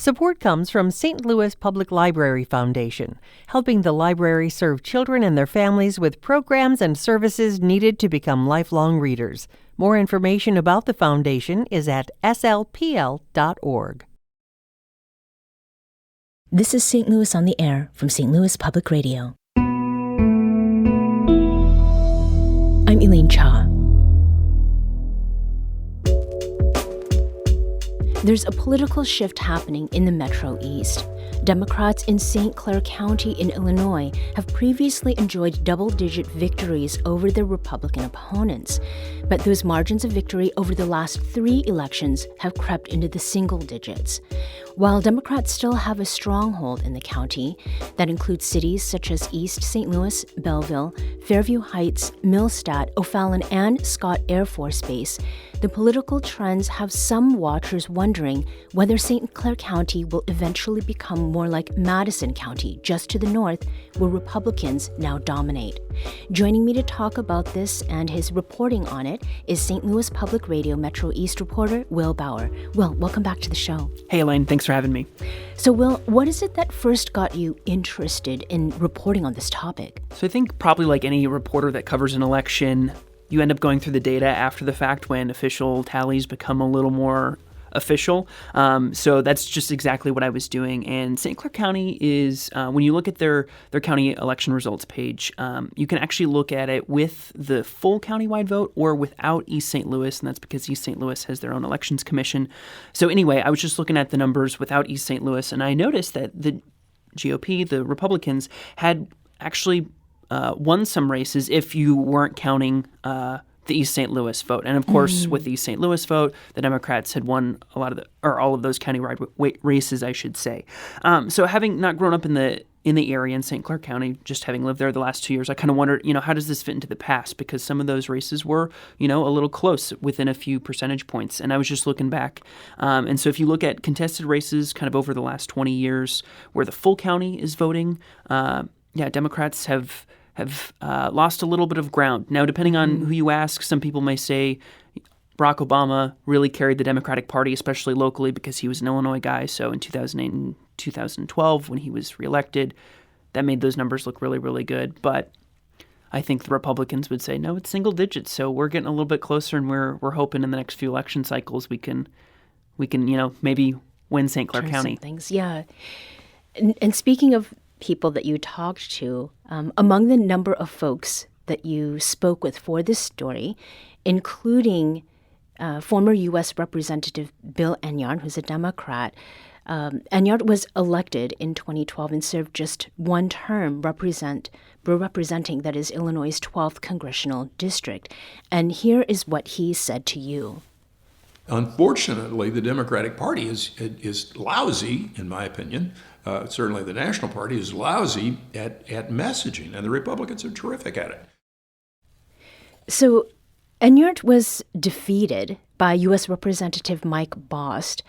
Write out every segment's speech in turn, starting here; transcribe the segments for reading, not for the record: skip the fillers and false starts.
Support comes from St. Louis Public Library Foundation, helping the library serve children and their families with programs and services needed to become lifelong readers. More information about the foundation is at slpl.org. This is St. Louis on the Air from St. Louis Public Radio. I'm Elaine Cha. There's a political shift happening in the Metro East. Democrats in St. Clair County in Illinois have previously enjoyed double-digit victories over their Republican opponents. But those margins of victory over the last 3 elections have crept into the single digits. While Democrats still have a stronghold in the county that includes cities such as East St. Louis, Belleville, Fairview Heights, Millstadt, O'Fallon, and Scott Air Force Base, the political trends have some watchers wondering whether St. Clair County will eventually become more like Madison County, just to the north, where Republicans now dominate. Joining me to talk about this and his reporting on it is St. Louis Public Radio Metro East reporter Will Bauer. Will, welcome back to the show. Hey, Elaine, thanks for having me. So, Will, what is it that first got you interested in reporting on this topic? So I think probably like any reporter that covers an election, you end up going through the data after the fact when official tallies become a little more official. So that's just exactly what I was doing. And St. Clair County is, when you look at their county election results page, you can actually look at it with the full countywide vote or without East St. Louis, and that's because East St. Louis has their own elections commission. So anyway, I was just looking at the numbers without East St. Louis, and I noticed that the GOP, the Republicans, had actually won some races if you weren't counting the East St. Louis vote. And of course, with the East St. Louis vote, the Democrats had won all of those countywide races, I should say. So having not grown up in the area in St. Clair County, just having lived there the last 2 years, I kind of wondered, how does this fit into the past? Because some of those races were, a little close within a few percentage points. And I was just looking back. And so if you look at contested races kind of over the last 20 years where the full county is voting, Democrats have lost a little bit of ground. Now, depending on who you ask, some people may say Barack Obama really carried the Democratic Party, especially locally, because he was an Illinois guy. So in 2008 and 2012, when he was reelected, that made those numbers look really, really good. But I think the Republicans would say, no, it's single digits. So we're getting a little bit closer, and we're hoping in the next few election cycles we can maybe win St. Clair County. Things, yeah. And speaking of people that you talked to, among the number of folks that you spoke with for this story, including former U.S. Representative Bill Enyart, who's a Democrat. Enyart was elected in 2012 and served just one term representing, that is, Illinois' 12th congressional district. And here is what he said to you. Unfortunately, the Democratic Party is lousy, in my opinion. Certainly the National Party is lousy at messaging, and the Republicans are terrific at it. So Enyart was defeated by U.S. Representative Mike Bost.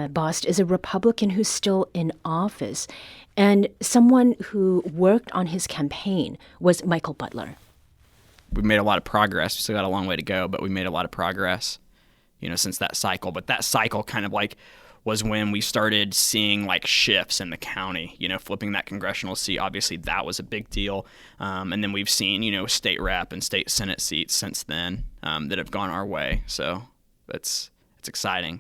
Bost is a Republican who's still in office, and someone who worked on his campaign was Michael Butler. We made a lot of progress. We still got a long way to go, but we made a lot of progress, since that cycle. But that cycle kind of was when we started seeing shifts in the county, flipping that congressional seat. Obviously, that was a big deal. And then we've seen, state rep and state Senate seats since then that have gone our way. So it's exciting.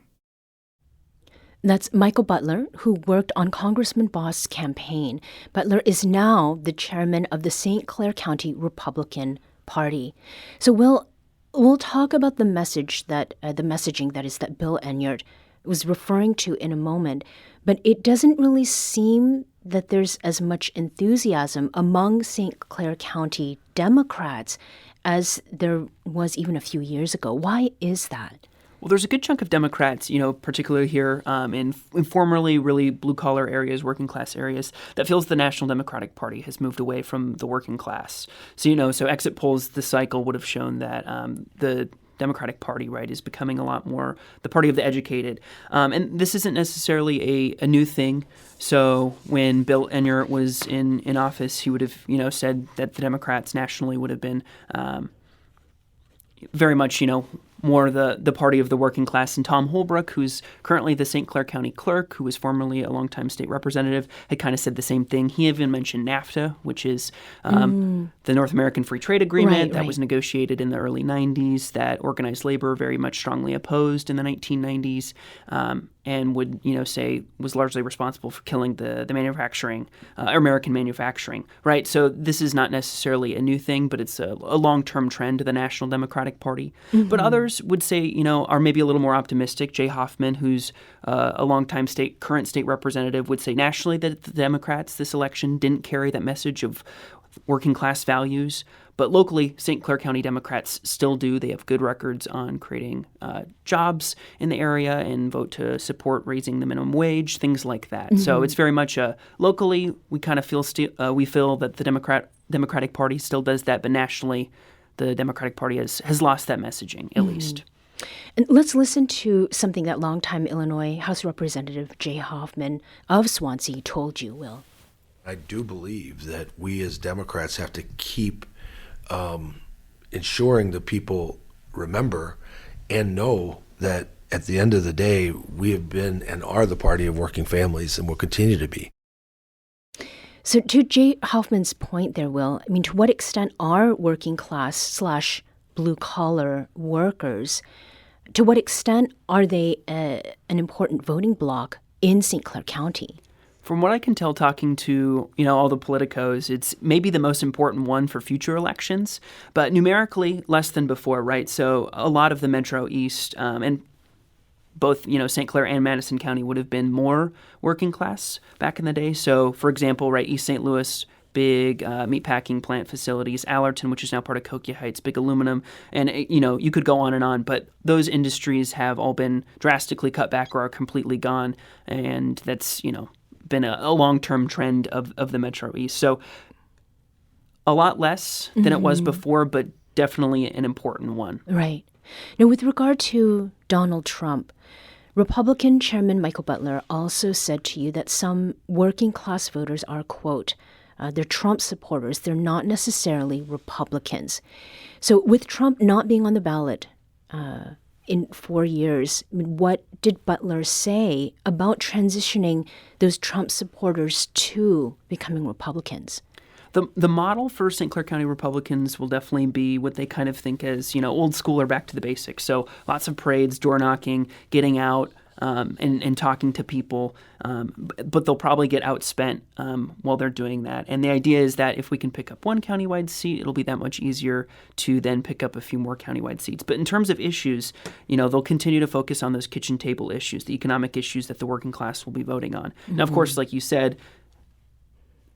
That's Michael Butler, who worked on Congressman Bost's campaign. Butler is now the chairman of the St. Clair County Republican Party. So we'll talk about the messaging that Bill Enyart was referring to in a moment, but it doesn't really seem that there's as much enthusiasm among St. Clair County Democrats as there was even a few years ago. Why is that? Well, there's a good chunk of Democrats, particularly here in formerly really blue-collar areas, working-class areas, that feels the National Democratic Party has moved away from the working class. So, so exit polls this cycle would have shown that the Democratic Party, right, is becoming a lot more the party of the educated. And this isn't necessarily a new thing. So when Bill Enyart was in office, he would have, said that the Democrats nationally would have been very much, more the party of the working class. And Tom Holbrook, who's currently the St. Clair County clerk, who was formerly a longtime state representative, had kind of said the same thing. He even mentioned NAFTA, which is the North American Free Trade Agreement that was negotiated in the early 90s, that organized labor very much strongly opposed in the 1990s, and would, say was largely responsible for killing the manufacturing, American manufacturing, right? So this is not necessarily a new thing, but it's a long-term trend of the National Democratic Party. But others would say, are maybe a little more optimistic. Jay Hoffman, who's a longtime current state representative, would say nationally that the Democrats this election didn't carry that message of working class values. But locally, St. Clair County Democrats still do. They have good records on creating jobs in the area and vote to support raising the minimum wage, things like that. So it's very much locally, we kind of feel that the Democratic Party still does that, but nationally, the Democratic Party has lost that messaging, at least. And let's listen to something that longtime Illinois House Representative Jay Hoffman of Swansea told you, Will. I do believe that we as Democrats have to keep ensuring that people remember and know that at the end of the day, we have been and are the party of working families and will continue to be. So to Jay Hoffman's point there, Will, to what extent are working class / blue collar workers, to what extent are they an important voting bloc in St. Clair County? From what I can tell, talking to all the politicos, it's maybe the most important one for future elections, but numerically less than before, right? So a lot of the Metro East and both St. Clair and Madison County would have been more working class back in the day. So, for example, right, East St. Louis, big meatpacking plant facilities, Allerton, which is now part of Cokia Heights, big aluminum, and you could go on, but those industries have all been drastically cut back or are completely gone, and that's been a long-term trend of the Metro East. So a lot less than it was before, but definitely an important one. Right. Now, with regard to Donald Trump, Republican Chairman Michael Butler also said to you that some working class voters are, quote, they're Trump supporters. They're not necessarily Republicans. So with Trump not being on the ballot in 4 years, what did Butler say about transitioning those Trump supporters to becoming Republicans? The model for St. Clair County Republicans will definitely be what they kind of think as, old school or back to the basics. So lots of parades, door knocking, getting out, and talking to people, but they'll probably get outspent while they're doing that. And the idea is that if we can pick up one countywide seat, it'll be that much easier to then pick up a few more countywide seats. But in terms of issues, they'll continue to focus on those kitchen table issues, the economic issues that the working class will be voting on. Now, of course, like you said,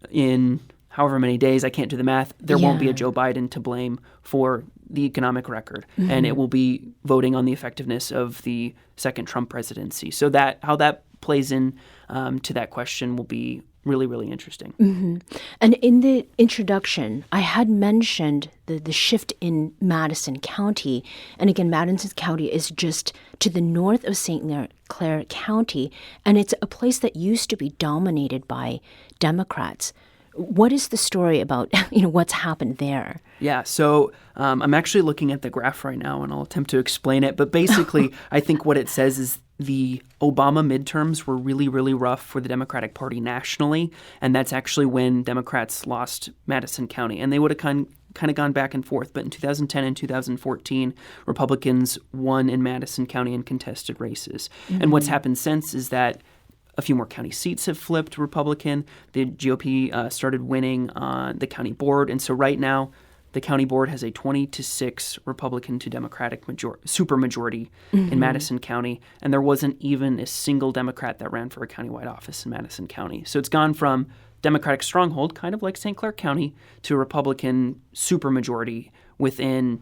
in however many days, I can't do the math, there won't be a Joe Biden to blame for the economic record. And it will be voting on the effectiveness of the second Trump presidency. So that how that plays in to that question will be really, really interesting. And in the introduction, I had mentioned the shift in Madison County. And again, Madison County is just to the north of St. Clair County. And it's a place that used to be dominated by Democrats. What is the story about, what's happened there? Yeah, so I'm actually looking at the graph right now, and I'll attempt to explain it. But basically, I think what it says is the Obama midterms were really, really rough for the Democratic Party nationally, and that's actually when Democrats lost Madison County. And they would have kind of gone back and forth. But in 2010 and 2014, Republicans won in Madison County in contested races. And what's happened since is that a few more county seats have flipped Republican. The GOP started winning on the county board. And so right now, the county board has a 20-6 Republican to Democratic supermajority in Madison County. And there wasn't even a single Democrat that ran for a countywide office in Madison County. So it's gone from Democratic stronghold, kind of like St. Clair County, to a Republican supermajority within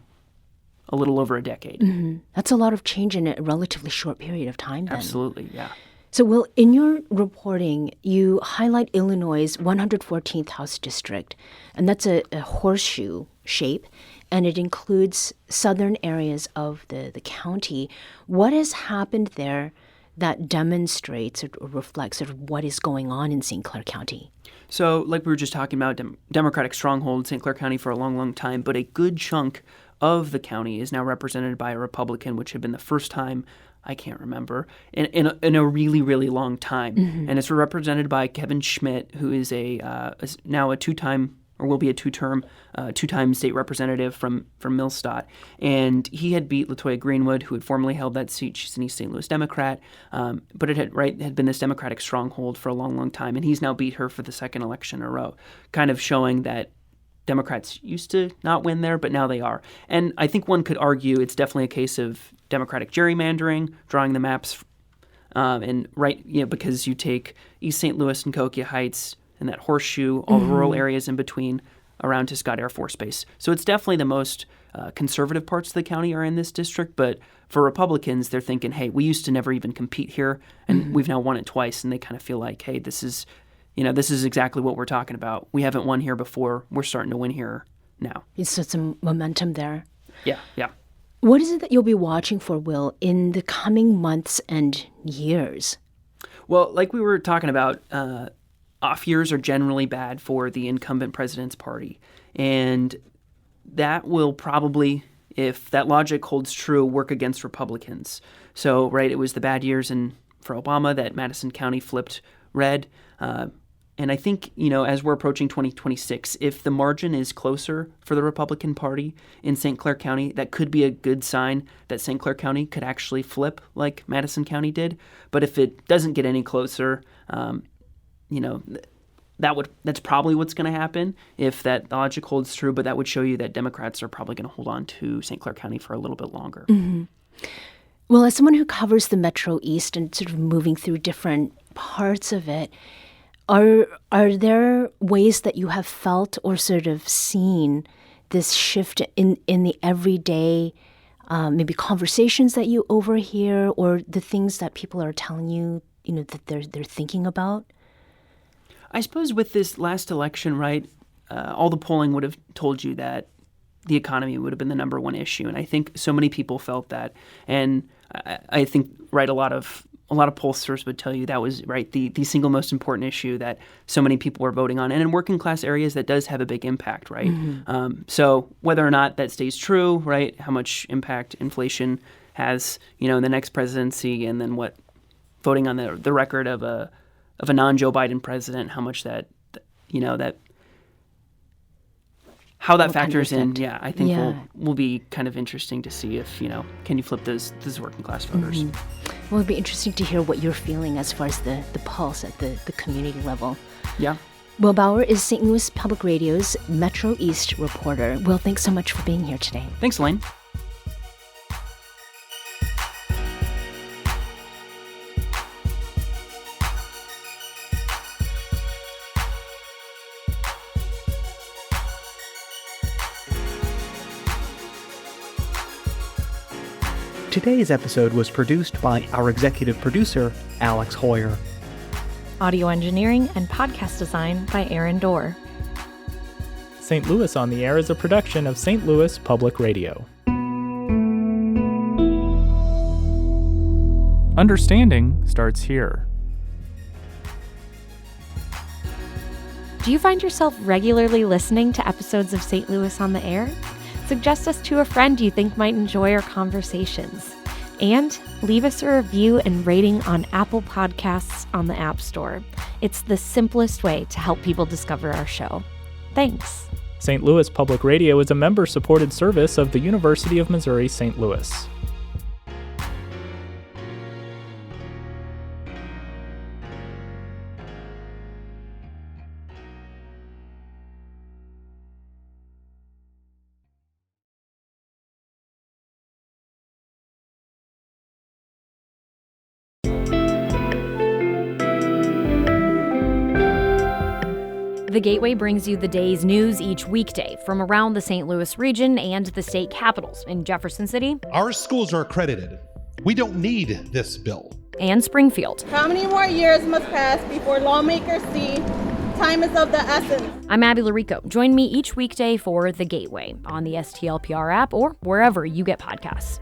a little over a decade. That's a lot of change in a relatively short period of time then. Absolutely, yeah. So, Will, in your reporting, you highlight Illinois' 114th House District, and that's a horseshoe shape, and it includes southern areas of the county. What has happened there that demonstrates or reflects sort of what is going on in St. Clair County? So like we were just talking about, Democratic stronghold St. Clair County for a long, long time, but a good chunk of the county is now represented by a Republican, which had been the first time, I can't remember, in a really, really long time. Mm-hmm. And it's represented by Kevin Schmidt, who is now a two-time, or will be a two-time state representative from Millstadt. And he had beat LaToya Greenwood, who had formerly held that seat. She's an East St. Louis Democrat. But it had been this Democratic stronghold for a long, long time. And he's now beat her for the second election in a row, kind of showing that Democrats used to not win there, but now they are. And I think one could argue it's definitely a case of Democratic gerrymandering, drawing the maps, because you take East St. Louis and Coquia Heights and that horseshoe, all the rural areas in between around to Scott Air Force Base. So it's definitely the most conservative parts of the county are in this district. But for Republicans, they're thinking, hey, we used to never even compete here, and we've now won it twice. And they kind of feel like, hey, this is exactly what we're talking about. We haven't won here before. We're starting to win here now. So some momentum there. Yeah. What is it that you'll be watching for, Will, in the coming months and years? Well, like we were talking about, off years are generally bad for the incumbent president's party. And that will probably, if that logic holds true, work against Republicans. So, right, it was the bad years for Obama that Madison County flipped red. And I think, as we're approaching 2026, if the margin is closer for the Republican Party in St. Clair County, that could be a good sign that St. Clair County could actually flip like Madison County did. But if it doesn't get any closer, that's probably what's going to happen if that logic holds true. But that would show you that Democrats are probably going to hold on to St. Clair County for a little bit longer. Mm-hmm. Well, as someone who covers the Metro East and sort of moving through different parts of it, are there ways that you have felt or sort of seen this shift in the everyday, maybe conversations that you overhear, or the things that people are telling you, that they're thinking about? I suppose with this last election, right, all the polling would have told you that the economy would have been the number one issue, and I think so many people felt that, and I think a lot of pollsters would tell you that was right the single most important issue that so many people were voting on, and in working class areas that does have a big impact, right? Mm-hmm. So whether or not that stays true, right, how much impact inflation has, in the next presidency, and then what voting on the record of a non-Joe Biden president, how much that how that factors in, I think will be kind of interesting to see if, can you flip those working class voters. Mm-hmm. Well, it'd be interesting to hear what you're feeling as far as the pulse at the community level. Yeah. Will Bauer is St. Louis Public Radio's Metro East reporter. Will, thanks so much for being here today. Thanks, Elaine. Today's episode was produced by our executive producer, Alex Hoyer. Audio engineering and podcast design by Aaron Dorr. St. Louis on the Air is a production of St. Louis Public Radio. Understanding starts here. Do you find yourself regularly listening to episodes of St. Louis on the Air? Suggest us to a friend you think might enjoy our conversations. And leave us a review and rating on Apple Podcasts on the App Store. It's the simplest way to help people discover our show. Thanks. St. Louis Public Radio is a member-supported service of the University of Missouri St. Louis. The Gateway brings you the day's news each weekday from around the St. Louis region and the state capitals in Jefferson City. Our schools are accredited. We don't need this bill. And Springfield. How many more years must pass before lawmakers see time is of the essence? I'm Abby Larico. Join me each weekday for The Gateway on the STLPR app or wherever you get podcasts.